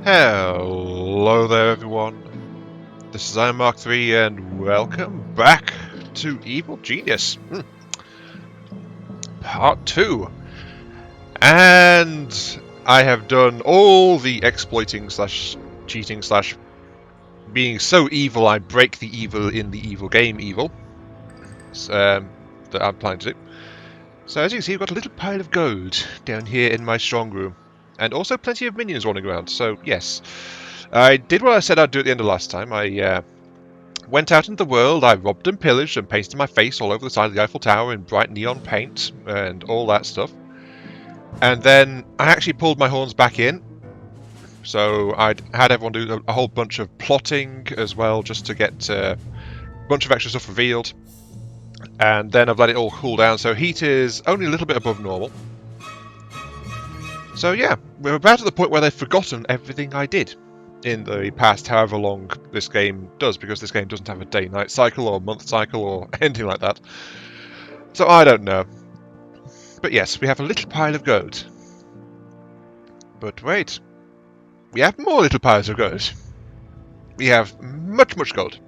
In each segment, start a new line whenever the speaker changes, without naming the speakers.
Hello there everyone, this is I Mark III and welcome back to Evil Genius, Part 2. And I have done all the exploiting slash cheating slash being so evil I break the evil in the evil game evil that I'm planning to do. So as you can see, I've got a little pile of gold down here in my strong room. And also plenty of minions running around, so yes. I did what I said I'd do at the end of last time. I went out into the world, I robbed and pillaged and pasted my face all over the side of the Eiffel Tower in bright neon paint and all that stuff. And then I actually pulled my horns back in. So I'd had everyone do a whole bunch of plotting as well, just to get a bunch of extra stuff revealed. And then I've let it all cool down, so heat is only a little bit above normal. So yeah, we're about at the point where they've forgotten everything I did in the past however long this game does, because this game doesn't have a day-night cycle or month cycle or anything like that. So I don't know. But yes, we have a little pile of gold. But wait, we have more little piles of gold. We have much, much gold.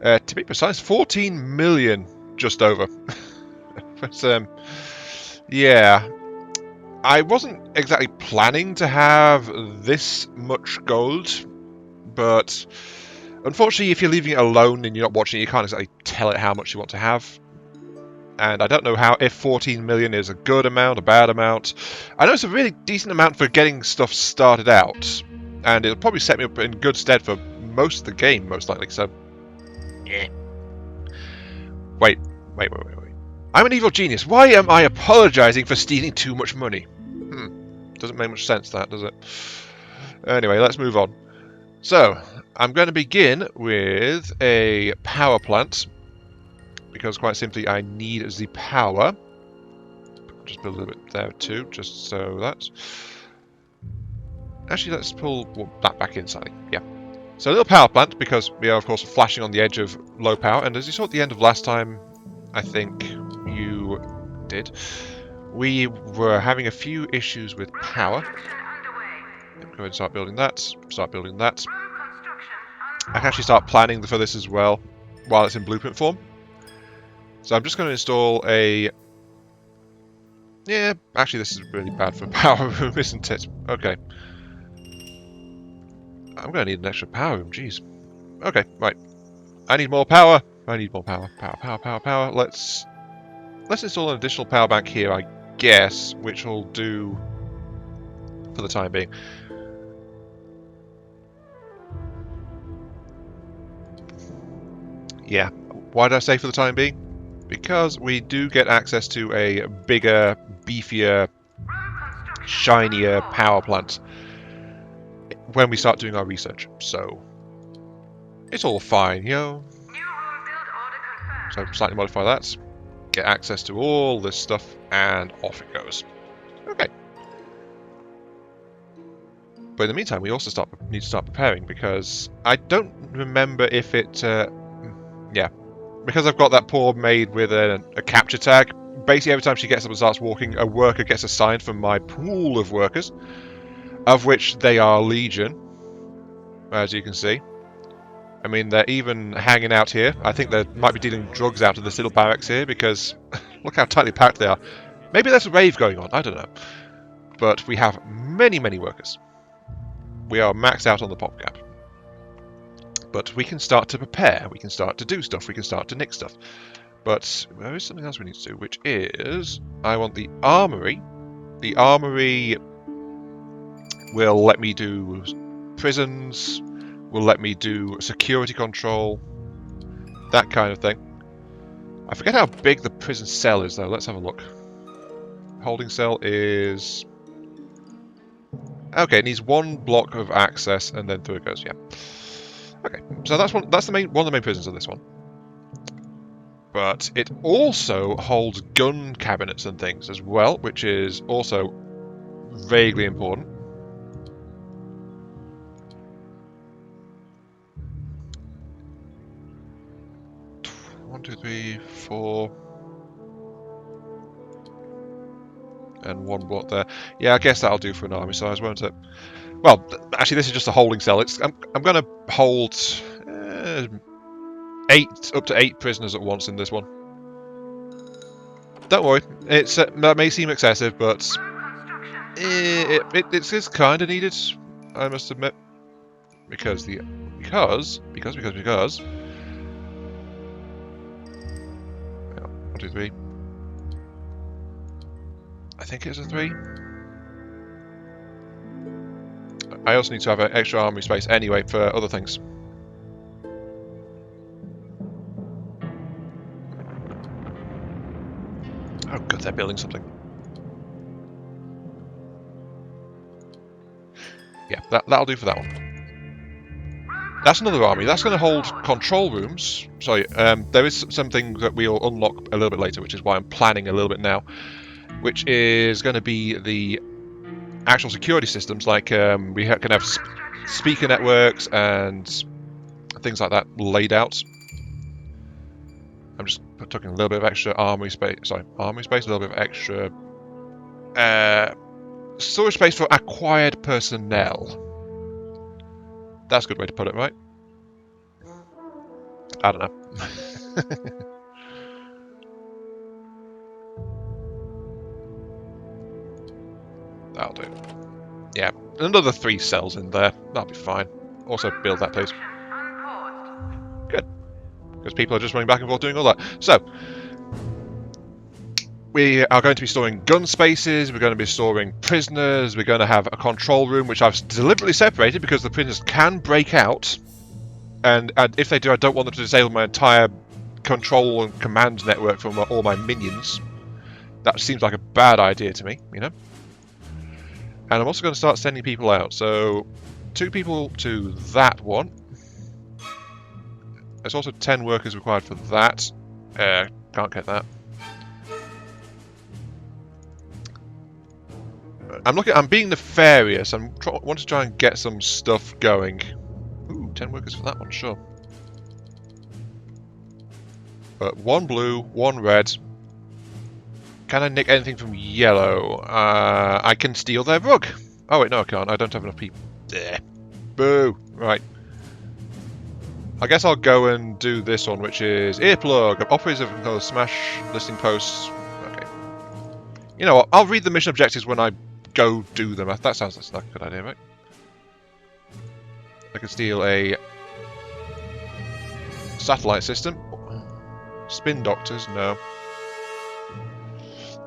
To be precise, 14 million, just over. But yeah, I wasn't exactly planning to have this much gold, but unfortunately, if you're leaving it alone and you're not watching it, you can't exactly tell it how much you want to have. And I don't know if 14 million is a good amount, a bad amount. I know it's a really decent amount for getting stuff started out, and it'll probably set me up in good stead for most of the game, most likely. So, yeah. Wait. I'm an evil genius. Why am I apologizing for stealing too much money? Doesn't make much sense, that, does it? Anyway, let's move on. So, I'm going to begin with a power plant, because quite simply I need the power. Just build a little bit there too, just so that... Actually, let's pull that back in slightly. Yeah. So a little power plant, because we are, of course, flashing on the edge of low power. And as you saw at the end of last time, I think you did, we were having a few issues with power. Go ahead and start building that. Start building that. I can actually start planning for this as well, while it's in blueprint form. So I'm just going to install a... Yeah, actually this is really bad for power room, isn't it? Okay. I'm going to need an extra power room, jeez. Okay, right. I need more power. I need more power. Power. Let's install an additional power bank here, I guess, which will do for the time being. Yeah. Why did I say for the time being? Because we do get access to a bigger, beefier, shinier power plant when we start doing our research. So it's all fine, you know. So slightly modify that, get access to all this stuff, and off it goes. Okay. But in the meantime, we also need to start preparing, because I don't remember if it... yeah. Because I've got that poor maid with a capture tag, basically every time she gets up and starts walking, a worker gets assigned from my pool of workers, of which they are legion, as you can see. I mean, they're even hanging out here. I think they might be dealing drugs out of this little barracks here, because look how tightly packed they are. Maybe there's a rave going on, I don't know. But we have many, many workers. We are maxed out on the pop gap. But we can start to prepare, we can start to do stuff, we can start to nick stuff. But there is something else we need to do, which is, I want the armory. The armory will let me do prisons, will let me do security control, that kind of thing. I forget how big the prison cell is, though. Let's have a look. Holding cell is... Okay, it needs one block of access, and then through it goes, yeah. Okay, so that's one of the main prisons of this one. But it also holds gun cabinets and things as well, which is also vaguely important. One, two, three, four. and one block there. Yeah, I guess that'll do for an army size, won't it? Well, actually, this is just a holding cell. I'm going to hold 8 up to 8 prisoners at once in this one. Don't worry, that may seem excessive, but it's kind of needed, I must admit, because 1, 2, 3. I think it's a 3. I also need to have an extra army space anyway for other things. Oh good, they're building something. Yeah, that'll do for that one. That's another army. That's going to hold control rooms. Sorry, there is something that we'll unlock a little bit later, which is why I'm planning a little bit now, which is going to be the actual security systems, like we can have speaker networks and things like that laid out. I'm just taking a little bit of extra armory space. Sorry, armory space, a little bit of extra storage space for acquired personnel. That's a good way to put it, right? I don't know. That'll do. Yeah, another 3 cells in there. That'll be fine. Also build that place. Good. Because people are just running back and forth doing all that. So, we are going to be storing gun spaces, we're going to be storing prisoners, we're going to have a control room, which I've deliberately separated because the prisoners can break out. And if they do, I don't want them to disable my entire control and command network from all my minions. That seems like a bad idea to me, you know? And I'm also going to start sending people out. So, 2 people to that one. There's also 10 workers required for that. Can't get that. I'm being nefarious. I want to try and get some stuff going. Ooh, 10 workers for that one, sure. But 1 blue, 1 red. Can I nick anything from yellow? I can steal their rug. Oh wait, no I can't. I don't have enough people. There. Boo. Right. I guess I'll go and do this one, which is earplug. Operators of smash listing posts. Okay. You know what? I'll read the mission objectives when I go do them. That sounds like a good idea, right? I can steal a satellite system. Spin doctors, no.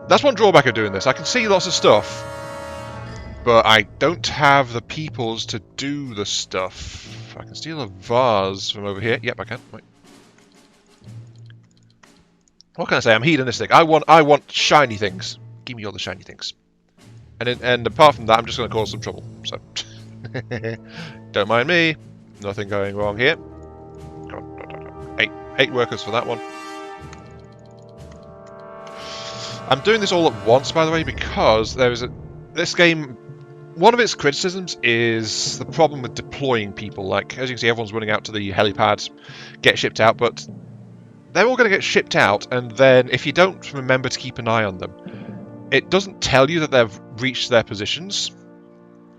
That's one drawback of doing this. I can see lots of stuff, but I don't have the peoples to do the stuff. I can steal a vase from over here. Yep, I can. Wait. What can I say? I'm hedonistic. I want shiny things. Give me all the shiny things. And apart from that, I'm just going to cause some trouble. So, don't mind me. Nothing going wrong here. 8 workers for that one. I'm doing this all at once, by the way, because this game. One of its criticisms is the problem with deploying people. Like, as you can see, everyone's running out to the helipad, get shipped out, but they're all going to get shipped out, and then if you don't remember to keep an eye on them, it doesn't tell you that they've reached their positions.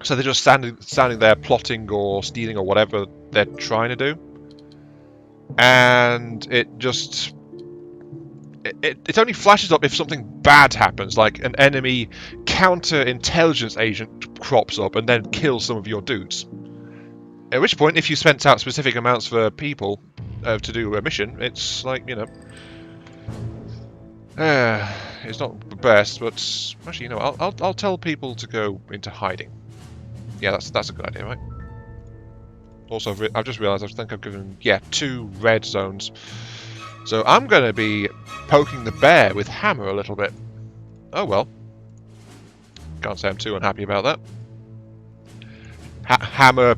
So they're just standing there plotting or stealing or whatever they're trying to do. And it just... It only flashes up if something bad happens, like an enemy counter-intelligence agent crops up and then kills some of your dudes. At which point, if you spent out specific amounts for people to do a mission, it's like, you know... it's not the best, but... Actually, you know, I'll tell people to go into hiding. Yeah, that's a good idea, right? Also, I've just realised I think I've given, 2 red zones. So I'm going to be poking the bear with hammer a little bit. Oh well. Can't say I'm too unhappy about that. Hammer...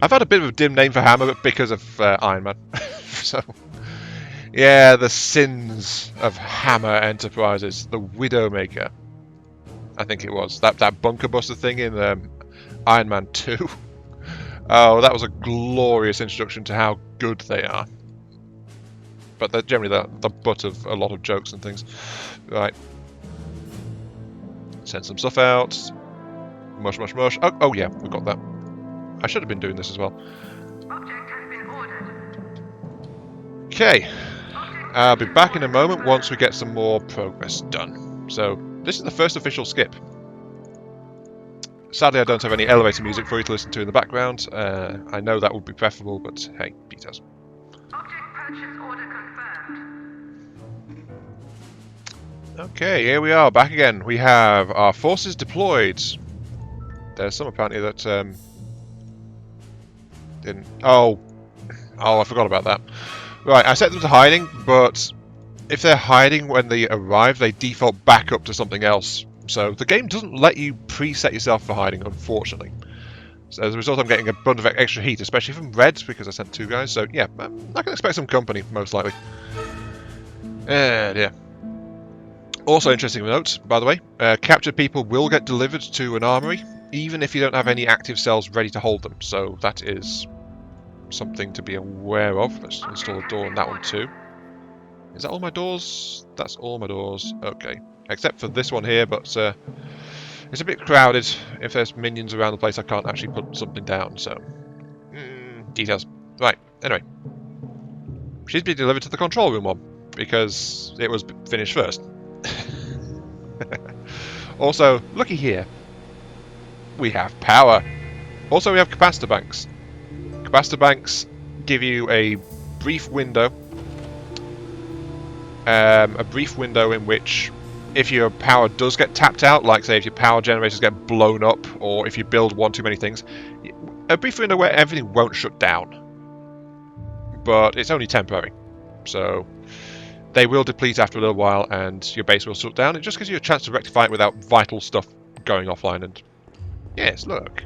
I've had a bit of a dim name for hammer because of Iron Man. So, yeah, the sins of Hammer Enterprises. The Widowmaker. I think it was. That bunker buster thing in Iron Man 2. Oh, that was a glorious introduction to how good they are. But they're generally the butt of a lot of jokes and things. Right. Send some stuff out. Mush, mush, mush. Oh yeah, we got that. I should have been doing this as well.
Object has been ordered.
Okay. I'll be back in a moment once we get some more progress done. So, this is the first official skip. Sadly, I don't have any elevator music for you to listen to in the background. I know that would be preferable, but hey, details.
Object purchase order confirmed.
Okay, here we are, back again. We have our forces deployed. There's some apparently that didn't. Oh, I forgot about that. Right, I set them to hiding, but if they're hiding when they arrive, they default back up to something else. So the game doesn't let you preset yourself for hiding, unfortunately. So as a result, I'm getting a bunch of extra heat, especially from reds, because I sent 2 guys. So yeah, I can expect some company, most likely. Yeah. Also interesting note, by the way, captured people will get delivered to an armory, even if you don't have any active cells ready to hold them. So that is something to be aware of. Let's install a door on that one too. Is that all my doors? That's all my doors. Okay. Except for this one here, but it's a bit crowded. If there's minions around the place, I can't actually put something down, so... details. Right, anyway. She's been delivered to the control room one, because it was finished first. Also, looky here. We have power. Also, we have capacitor banks. Capacitor banks give you a brief window. A brief window in which, if your power does get tapped out, like say if your power generators get blown up, or if you build one too many things, a brief window where everything won't shut down. But it's only temporary. So they will deplete after a little while and your base will shut down. It just gives you a chance to rectify it without vital stuff going offline. And yes, look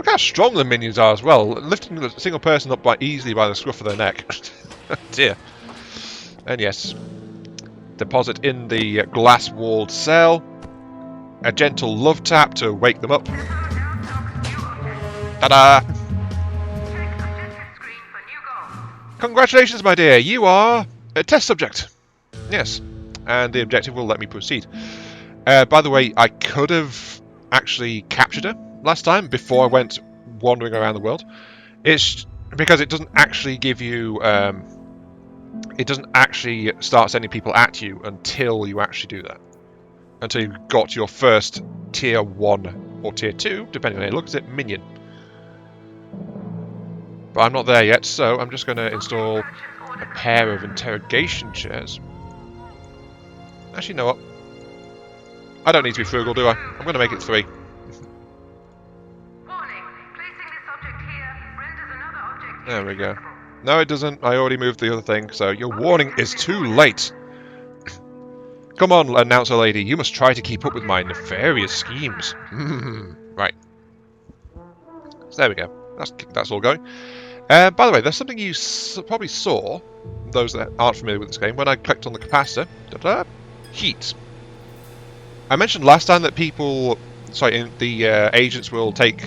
how strong the minions are as well, lifting the single person up easily by the scruff of their neck. Dear. And yes, deposit in the glass-walled cell. A gentle love tap to wake them up. Ta-da! Congratulations, my dear, you are a test subject. Yes, and the objective will let me proceed. By the way, I could have actually captured her last time before I went wandering around the world. It's because it doesn't actually give you... it doesn't actually start sending people at you until you actually do that. Until you've got your first tier 1 or tier 2, depending on how you look at it, minion. But I'm not there yet, so I'm just going to install a pair of interrogation chairs. Actually, you know what? I don't need to be frugal, do I? I'm going to make it 3. There we go. No, it doesn't. I already moved the other thing, so your warning is too late. Come on, announcer lady. You must try to keep up with my nefarious schemes. Right. So there we go. That's all going. By the way, there's something you probably saw, those that aren't familiar with this game, when I clicked on the capacitor. Heat. I mentioned last time that the agents will take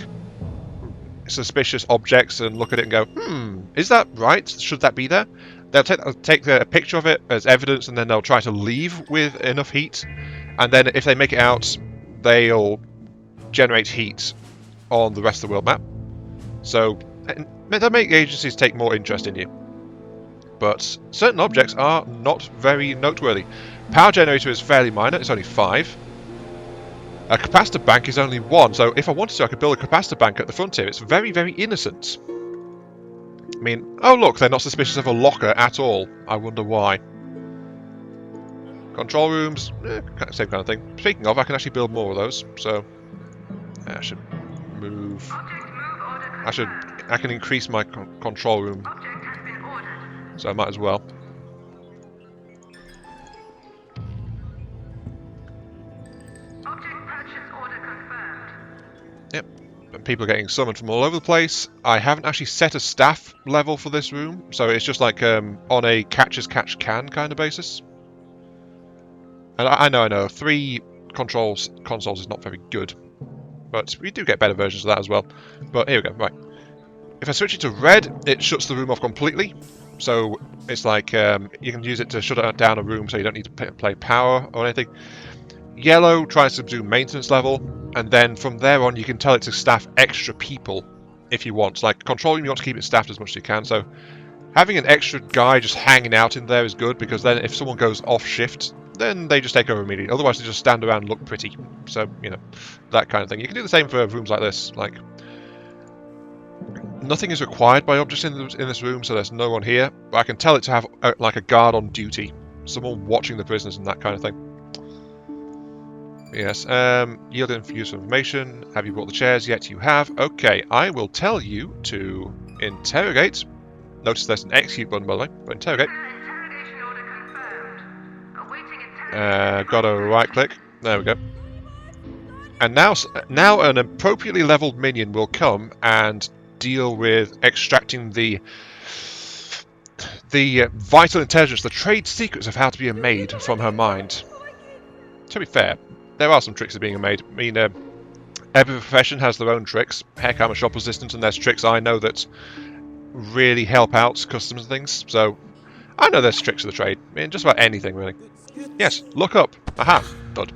suspicious objects and look at it and go, is that right? Should that be there? They'll take a picture of it as evidence, and then they'll try to leave with enough heat, and then if they make it out, they'll generate heat on the rest of the world map. So that'll make agencies take more interest in you. But certain objects are not very noteworthy. Power generator is fairly minor, it's only 5. A capacitor bank is only 1, so if I wanted to, I could build a capacitor bank at the front here. It's very, very innocent. I mean, oh look, they're not suspicious of a locker at all. I wonder why. Control rooms, same kind of thing. Speaking of, I can actually build more of those, so I should move. I can increase my control room, so I might as well. Yep, and people are getting summoned from all over the place. I haven't actually set a staff level for this room, so it's just like on a catch-as-catch-can kind of basis. And I know, 3 consoles is not very good, but we do get better versions of that as well. But here we go, right. If I switch it to red, it shuts the room off completely. So it's like you can use it to shut down a room so you don't need to play power or anything. Yellow tries to do maintenance level, and then from there on you can tell it to staff extra people if you want. Like controlling, you want to keep it staffed as much as you can. So having an extra guy just hanging out in there is good, because then if someone goes off shift, then they just take over immediately. Otherwise they just stand around and look pretty. So, you know, that kind of thing. You can do the same for rooms like this. Like, nothing is required by objects in this room, so there's no one here. But I can tell it to have like a guard on duty, someone watching the prisoners and that kind of thing. Yes, yield use of information. Have you brought the chairs yet? You have. Okay, I will tell you to interrogate. Notice there's an execute button, by the way, but interrogate.
Interrogation order confirmed. Awaiting interrogation.
Got to right click. There we go. And now an appropriately leveled minion will come and deal with extracting the vital intelligence, the trade secrets of how to be a maid from her mind. To be fair, there are some tricks of being a maid. I mean, every profession has their own tricks. Heck, I'm a shop assistant, and there's tricks I know that really help out customers and things. So I know there's tricks of the trade. I mean, just about anything, really. Yes, look up. Aha, dud.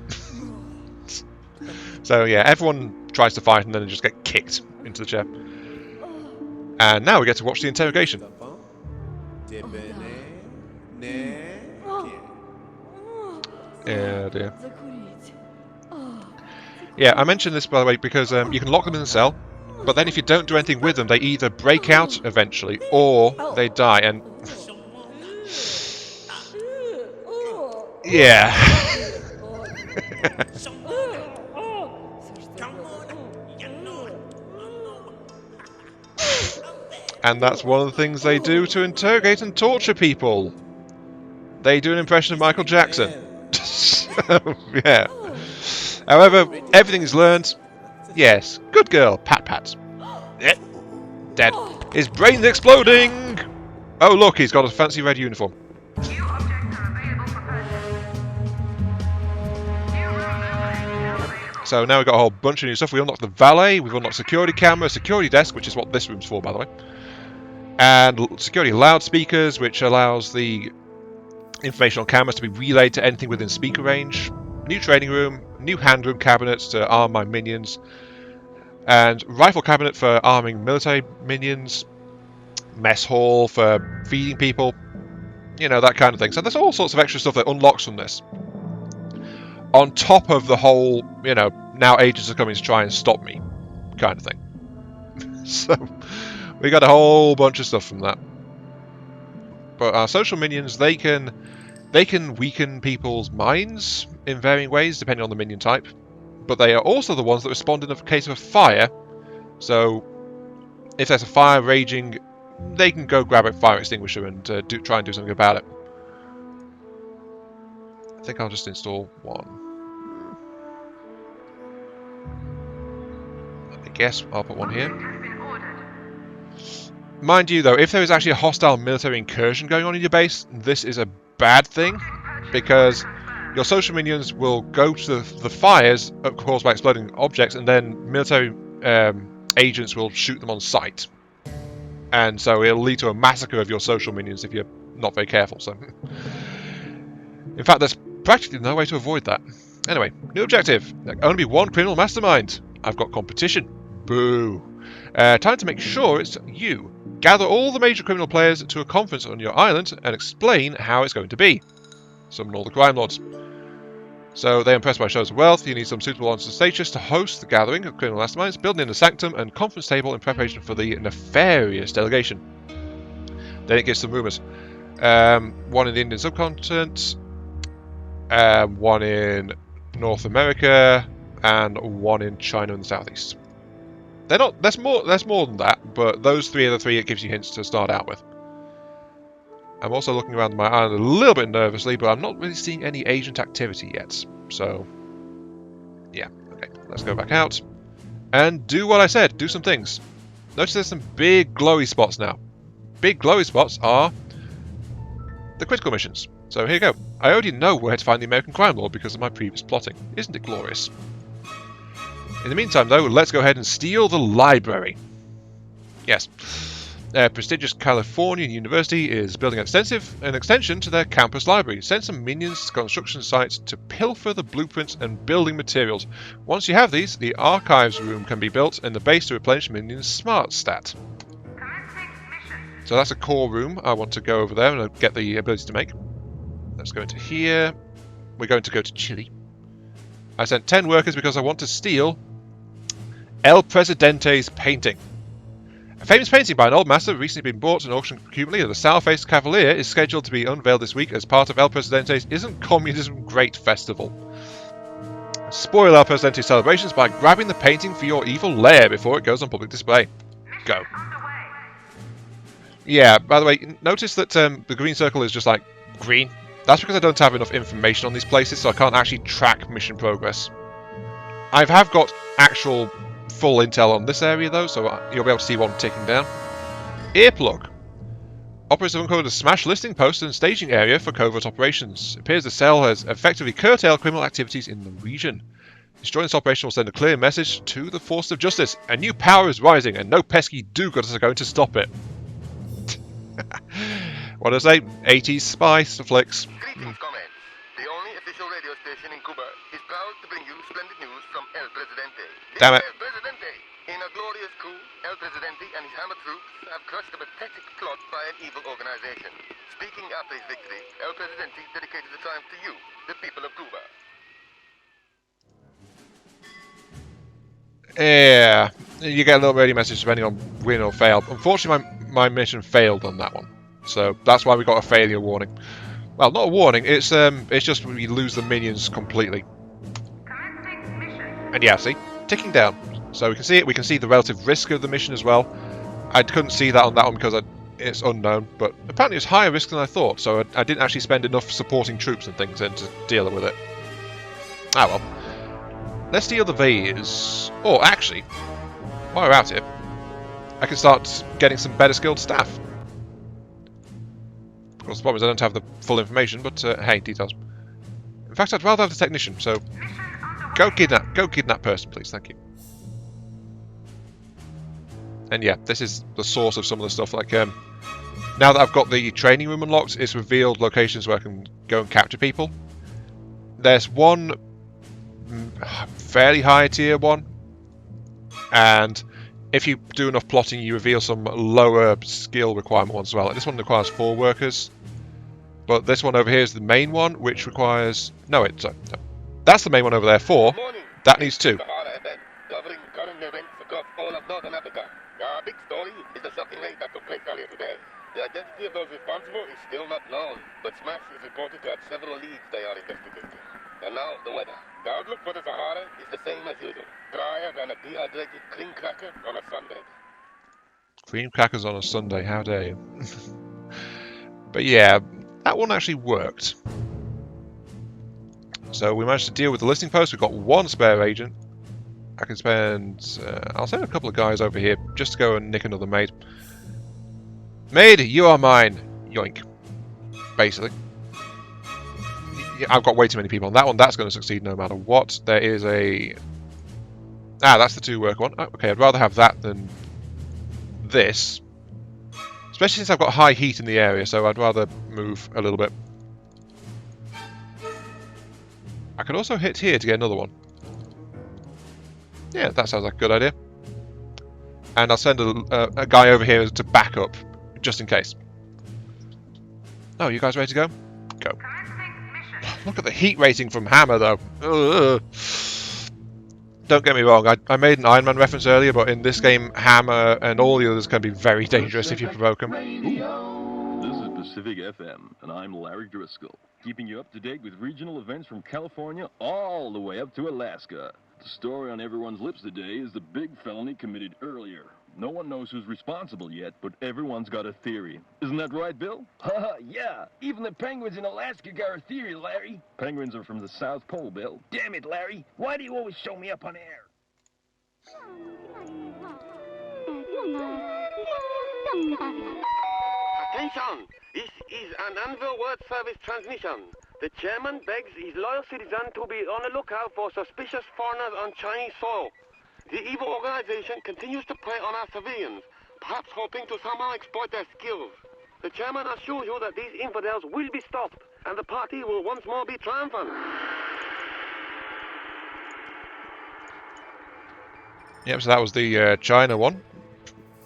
So yeah, everyone tries to fight and then just get kicked into the chair. And now we get to watch the interrogation. Yeah, dear. Yeah, I mentioned this, by the way, because you can lock them in the cell, but then if you don't do anything with them, they either break out eventually, or they die, and... yeah. And that's one of the things they do to interrogate and torture people. They do an impression of Michael Jackson. So, yeah. However, everything is learned. Yes, good girl. Pat pat. Yeah. Dead. His brain's exploding! Oh look, he's got a fancy red uniform.
New objects are available for purchase. New room blueprint now available.
So now we've got a whole bunch of new stuff. We unlocked the valet, we've unlocked security camera, security desk, which is what this room's for, by the way. And security loudspeakers, which allows the information on cameras to be relayed to anything within speaker range. New training room, new handroom cabinets to arm my minions, and rifle cabinet for arming military minions, mess hall for feeding people, you know, that kind of thing. So there's all sorts of extra stuff that unlocks from this. On top of the whole, you know, now agents are coming to try and stop me kind of thing. So we got a whole bunch of stuff from that. But our social minions, they can weaken people's minds in varying ways depending on the minion type. But they are also the ones that respond in the case of a fire. So if there's a fire raging, they can go grab a fire extinguisher and try and do something about it. I think I'll just install one. I guess I'll put one here.
Object has been ordered.
Mind you, though, if there is actually a hostile military incursion going on in your base, this is a bad thing, because your social minions will go to the fires caused by exploding objects, and then military agents will shoot them on sight. And so it'll lead to a massacre of your social minions if you're not very careful. So, in fact, there's practically no way to avoid that. Anyway, new objective. There can only be one criminal mastermind. I've got competition. Boo. Time to make sure it's you. Gather all the major criminal players to a conference on your island and explain how it's going to be. Summon all the crime lords. So they're impressed by shows of wealth. You need some suitable ostentatious to host the gathering of criminal masterminds, building in a sanctum and conference table in preparation for the nefarious delegation. Then it gets some rumours. One in the Indian subcontinent, one in North America, and one in China and the southeast. They're not. There's more than that, but those three are the three it gives you hints to start out with. I'm also looking around my island a little bit nervously, but I'm not really seeing any agent activity yet. So, yeah. Okay, let's go back out and do what I said. Do some things. Notice there's some big glowy spots now. Big glowy spots are the critical missions. So here you go. I already know where to find the American crime lord because of my previous plotting. Isn't it glorious? In the meantime, though, let's go ahead and steal the library. Yes. A prestigious Californian university is building an extension to their campus library. Send some minions to construction sites to pilfer the blueprints and building materials. Once you have these, the archives room can be built and the base to replenish minions' smart stat.
Commencing mission.
So that's a core room. I want to go over there and get the ability to make. Let's go into here. We're going to go to Chile. I sent 10 workers because I want to steal El Presidente's painting. A famous painting by an old master recently been bought at an auction currently. The Sour-Faced Cavalier is scheduled to be unveiled this week as part of El Presidente's Isn't Communism Great festival. Spoil El Presidente's celebrations by grabbing the painting for your evil lair before it goes on public display. Go.
Underway.
Yeah, by the way, notice that the green circle is just like green. That's because I don't have enough information on these places, so I can't actually track mission progress. I have got actual full intel on this area though, so you'll be able to see one ticking down. Earplug. Operators have uncovered a smashed listing post and staging area for covert operations. It appears the cell has effectively curtailed criminal activities in the region. Destroying this operation will send a clear message to the force of justice. A new power is rising, and no pesky do-gooders are going to stop it. What do I say? 80s spy flicks.
Greetings, comrades. The only official radio station in Cuba is proud to bring you splendid news from El Presidente.
Damn it.
El Presidente. In a glorious coup, El Presidente and his hammer troops have crushed a pathetic plot by an evil organization. Speaking after his victory, El Presidente dedicated the triumph to you, the people of Cuba.
Yeah, you get a little radio message depending on win or fail. Unfortunately, my mission failed on that one, so that's why we got a failure warning. Well, not a warning. It's just we lose the minions completely.
Commencing mission.
And yeah, see, ticking down. So we can see it. We can see the relative risk of the mission as well. I couldn't see that on that one because it's unknown, but apparently it's higher risk than I thought. So I didn't actually spend enough supporting troops and things in to deal with it. Ah well. Let's deal the vase. Or actually, while we're at it, I can start getting some better skilled staff. Of course, the problem is I don't have the full information, but hey, details. In fact, I'd rather have the technician. So
Mission underway.
go kidnap person, please. Thank you. And yeah, this is the source of some of the stuff. Like now that I've got the training room unlocked, it's revealed locations where I can go and capture people. There's one fairly high tier one, and if you do enough plotting, you reveal some lower skill requirement ones as well. Like this one requires 4 workers, but this one over here is the main one, which requires that's the main one over there. 4. That needs 2.
Covering current events across all of Northern Africa. Our big story is the shocking raid that took place earlier today. The identity of those responsible is still not known, but Smash is reported to have several leads they are investigating. And now, the weather. The outlook for the Sahara is the same as usual. Drier than a dehydrated cream cracker on a sunbed.
Cream crackers on a Sunday, how dare you. But yeah, that one actually worked. So we managed to deal with the listing post. We've got 1 spare agent. I can spend... I'll send a couple of guys over here just to go and nick another maid. Maid, you are mine. Yoink. Basically. I've got way too many people on that one. That's going to succeed no matter what. There is a... that's the 2 work one. Okay, I'd rather have that than this. Especially since I've got high heat in the area, so I'd rather move a little bit. I could also hit here to get another one. Yeah, that sounds like a good idea. And I'll send a guy over here to back up, just in case. Oh, you guys ready to go? Go.
Commencing mission.
Look at the heat rating from Hammer, though. Ugh. Don't get me wrong, I made an Iron Man reference earlier, but in this game, Hammer and all the others can be very dangerous if you provoke them.
This is Pacific FM, and I'm Larry Driscoll, keeping you up to date with regional events from California all the way up to Alaska. The story on everyone's lips today is the big felony committed earlier. No one knows who's responsible yet, but everyone's got a theory. Isn't that right, Bill?
Haha, yeah. Even the penguins in Alaska got a theory, Larry.
Penguins are from the South Pole, Bill.
Damn it, Larry. Why do you always show me up on air?
Attention! This is an Anvil World Service transmission. The chairman begs his loyal citizens to be on the lookout for suspicious foreigners on Chinese soil. The evil organization continues to prey on our civilians, perhaps hoping to somehow exploit their skills. The chairman assures you that these infidels will be stopped, and the party will once more be triumphant.
Yep, so that was the China one,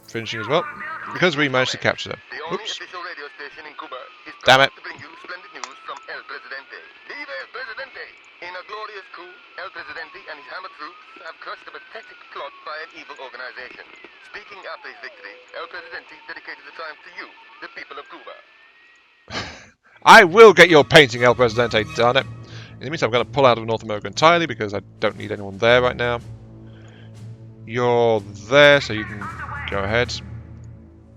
finishing as well, because we managed to capture them.
The only
Oops.
official radio station in Cuba is
Damn
proud
it.
to bring you splendid news from El Presidente. Viva El Presidente! In a glorious coup, El Presidente and his hammer troops have crushed a pathetic plot by an evil organization. Speaking after his victory, El Presidente dedicated the triumph to you, the people of Cuba.
I will get your painting, El Presidente, darn it. In the meantime, I'm going to pull out of North America entirely because I don't need anyone there right now. You're there, so you can go ahead.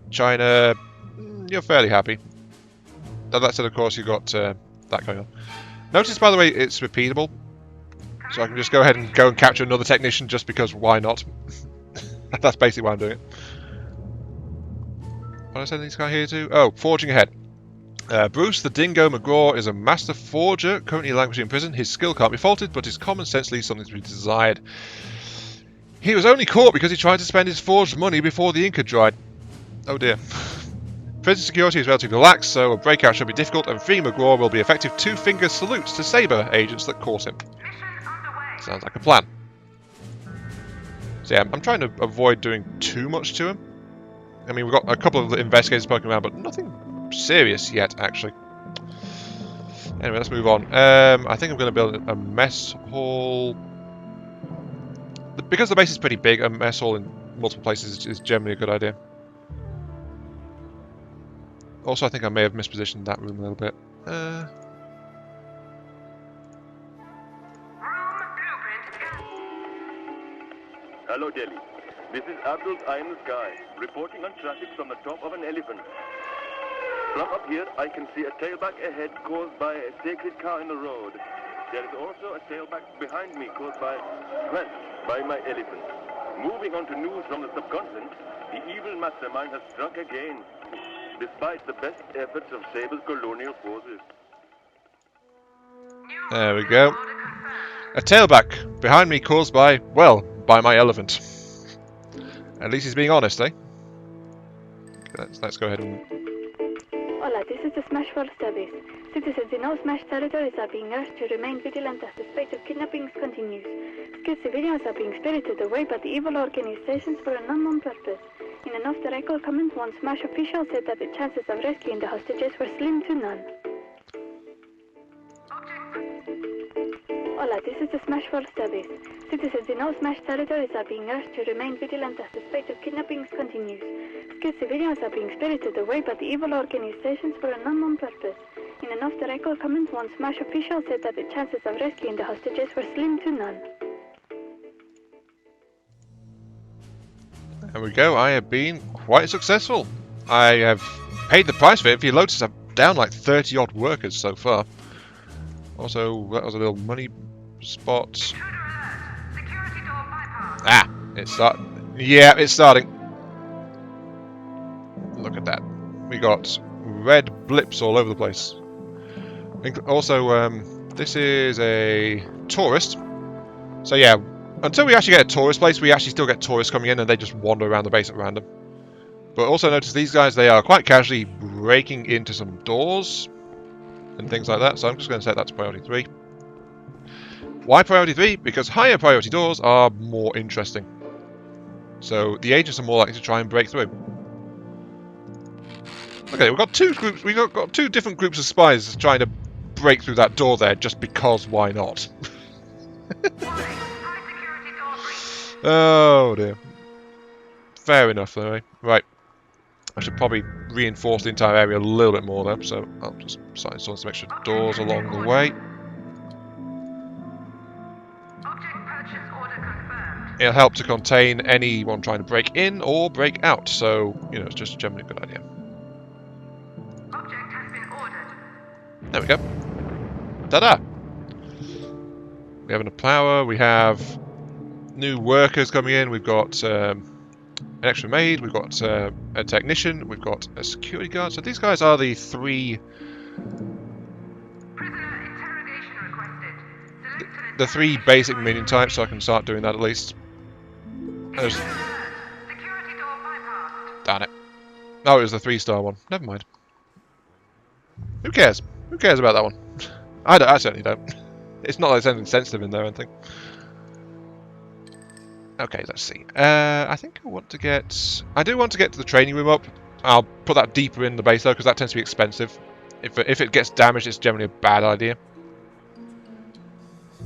China, you're fairly happy. That said, of course, you've got that going on. Notice, by the way, it's repeatable. So I can just go ahead and capture another technician just because why not? That's basically why I'm doing it. What did I send this guy here to? Oh, forging ahead. Bruce the Dingo McGraw is a master forger, currently languishing in prison. His skill can't be faulted, but his common sense leaves something to be desired. He was only caught because he tried to spend his forged money before the ink had dried. Oh dear. Prison security is relatively lax, so a breakout should be difficult, and freeing McGraw will be effective two-finger salutes to saber agents that caught him. Sounds like a plan. So yeah, I'm trying to avoid doing too much to him. I mean, we've got a couple of investigators poking around, but nothing serious yet, actually. Anyway, let's move on. I think I'm going to build a mess hall. Because the base is pretty big, a mess hall in multiple places is generally a good idea. Also, I think I may have mispositioned that room a little bit.
Hello, Delhi. This is Abdul's Eye in the Sky, reporting on traffic from the top of an elephant. From up here, I can see a tailback ahead caused by a sacred cow in the road. There is also a tailback behind me caused by my elephant. Moving on to news from the subcontinent, the evil mastermind has struck again, despite the best efforts of Sable's colonial forces.
There we go. A tailback behind me caused by, well, by my elephant. At least he's being honest, eh? Let's go ahead and...
Hola, this is the Smashville service. Citizens in all Smash territories are being urged to remain vigilant as the spate of kidnappings continues. Skilled civilians are being spirited away by the evil organizations for an unknown purpose. In an off-the-record comment, one Smash official said that the chances of rescuing the hostages were slim to none. Hola, this is the Smashville service. Citizens in all Smash territories are being urged to remain vigilant as the spate of kidnappings continues. Skilled civilians are being spirited away by the evil organizations for an unknown purpose. In an off-the-record comment, one Smash official said that the chances of rescuing the hostages were slim to none.
There we go, I have been quite successful. I have paid the price for it. If you notice, I'm down like 30 odd workers so far. Also, that was a little money spot. Ah, it's starting. Yeah, it's starting. Look at that. We got red blips all over the place. Also, this is a tourist. So yeah, until we actually get a tourist place, we actually still get tourists coming in and they just wander around the base at random. But also notice these guys, they are quite casually breaking into some doors and things like that. So I'm just going to set that to priority 3. Why priority 3? Because higher priority doors are more interesting. So the agents are more likely to try and break through. Okay, we've got two groups. We've got two different groups of spies trying to break through that door there, just because why not? Oh dear. Fair enough, though. Right. I should probably reinforce the entire area a little bit more, though. So I'll just install some extra doors along the way. It'll help to contain anyone trying to break in or break out. So you know, it's just generally a good idea. There we go. Ta-da! We have a plower, we have new workers coming in, we've got an extra maid, we've got a technician, we've got a security guard. So these guys are the 3... the 3 basic minion types, so I can start doing that at least. Darn Oh, it was the 3-star one. Never mind. Who cares? Who cares about that one? I certainly don't. It's not like there's anything sensitive in there or anything. Okay, let's see. I think I want to get... I do want to get to the training room up. I'll put that deeper in the base though, because that tends to be expensive. If it gets damaged, it's generally a bad idea.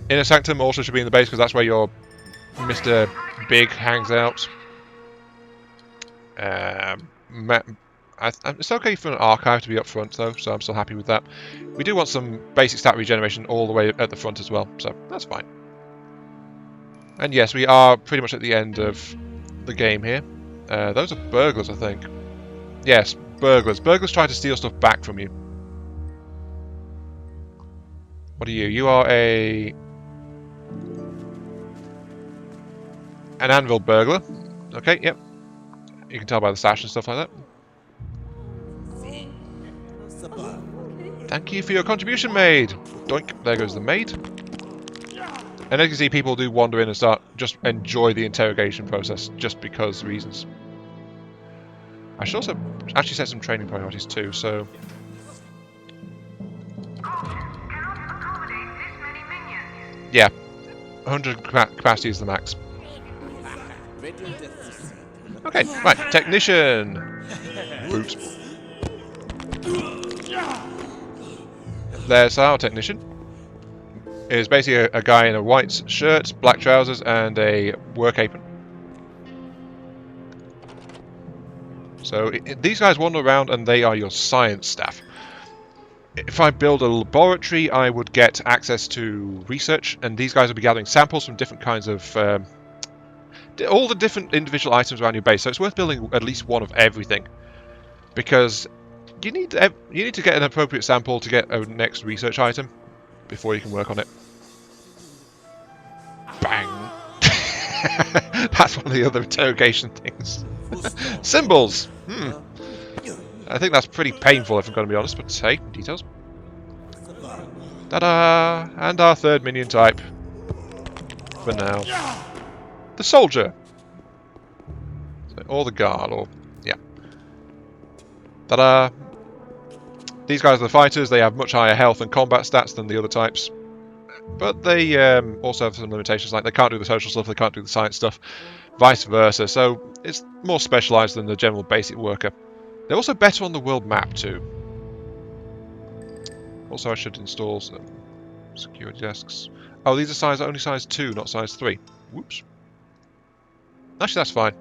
Inner Sanctum also should be in the base, because that's where your Mr. Big hangs out. It's okay for an archive to be up front though, so I'm still happy with that. We do want some basic stat regeneration all the way at the front as well, so that's fine. And yes, we are pretty much at the end of the game here. Those are burglars, I think. Yes, burglars. Burglars try to steal stuff back from you. What are you? You are an anvil burglar. Okay, yep. You can tell by the sash and stuff like that. Thank you for your contribution, maid. Doink. There goes the maid. And as you can see, people do wander in and just enjoy the interrogation process, just because reasons. I should also actually set some training priorities too, so...
Cannot accommodate this many minions.
Yeah, 100 capacity is the max. Okay, right, technician! Oops. There's our technician. Is basically a guy in a white shirt, black trousers, and a work apron. So these guys wander around and they are your science staff. If I build a laboratory, I would get access to research, and these guys will be gathering samples from different kinds of... all the different individual items around your base, so it's worth building at least one of everything. Because you need to get an appropriate sample to get a next research item before you can work on it. Bang! That's one of the other interrogation things. Symbols! I think that's pretty painful if I'm going to be honest, but hey, details. Ta-da! And our third minion type. For now. The soldier! Or the guard, or... yeah. Ta-da! These guys are the fighters, they have much higher health and combat stats than the other types. But they also have some limitations, like they can't do the social stuff, they can't do the science stuff, vice versa, so it's more specialised than the general basic worker. They're also better on the world map too. Also I should install some security desks. Oh, these are only size 2, not size 3. Whoops. Actually, that's fine.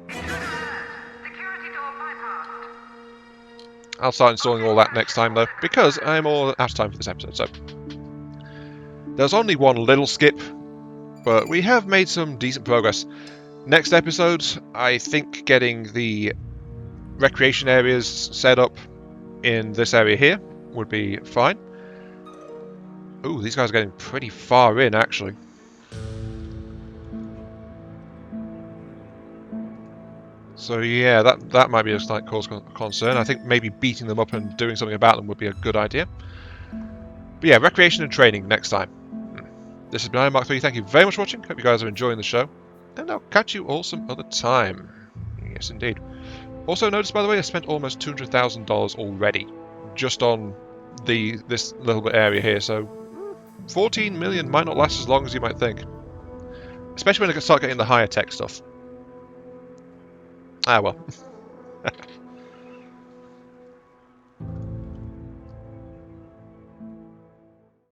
Security door bypassed.
I'll start installing all that next time though, because I'm all out of time for this episode, so... There's only one little skip, but we have made some decent progress. Next episode, I think getting the recreation areas set up in this area here would be fine. Ooh, these guys are getting pretty far in, actually. So yeah, that might be a slight cause of concern. I think maybe beating them up and doing something about them would be a good idea. But yeah, recreation and training next time. This has been Iron Mark 3. Thank you very much for watching. Hope you guys are enjoying the show. And I'll catch you all some other time. Yes, indeed. Also notice, by the way, I spent almost $200,000 already. Just on this little bit area here. So 14 million might not last as long as you might think. Especially when I start getting the higher tech stuff. Ah, well.